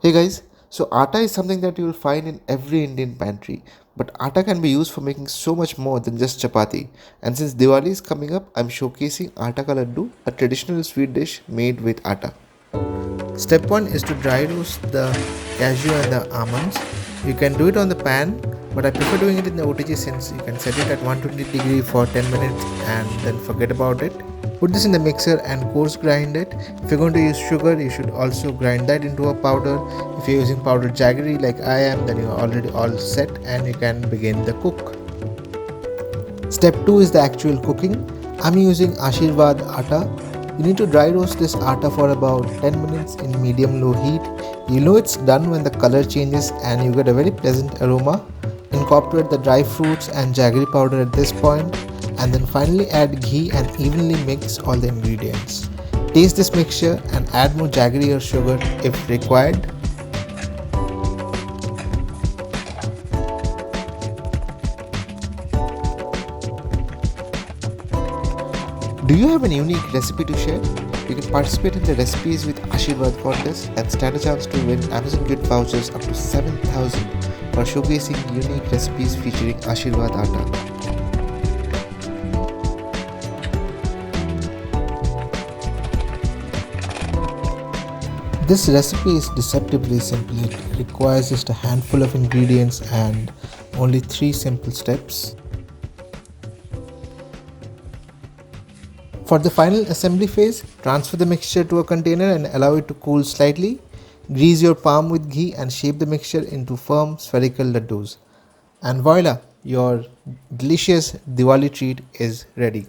Hey guys, so atta is something that you will find in every Indian pantry, but atta can be used for making so much more than just chapati. And since Diwali is coming up, I'm showcasing atta ka laddu, a traditional sweet dish made with atta. Step 1 is to dry roast the cashew and the almonds. You can do it on the pan, but I prefer doing it in the OTG since you can set it at 120 for 10 minutes and then forget about it. Put this in the mixer and coarse grind it. If you're going to use sugar, you should also grind that into a powder. If you're using powdered jaggery like I am, then you're already all set and you can begin the cook. Step 2 is the actual cooking. I'm using Ashirwad atta. You need to dry roast this atta for about 10 minutes in medium-low heat. You know it's done when the color changes and you get a very pleasant aroma. Incorporate the dry fruits and jaggery powder at this point, and then finally add ghee and evenly mix all the ingredients. Taste this mixture and add more jaggery or sugar if required. Do you have a unique recipe to share? You can participate in the Recipes with Ashirwad contest and stand a chance to win Amazon gift vouchers up to 7,000 for showcasing unique recipes featuring Ashirwad atta. This recipe is deceptively simple. It requires just a handful of ingredients and only 3 simple steps. For the final assembly phase, transfer the mixture to a container and allow it to cool slightly. Grease your palm with ghee and shape the mixture into firm spherical laddus. And voila, your delicious Diwali treat is ready.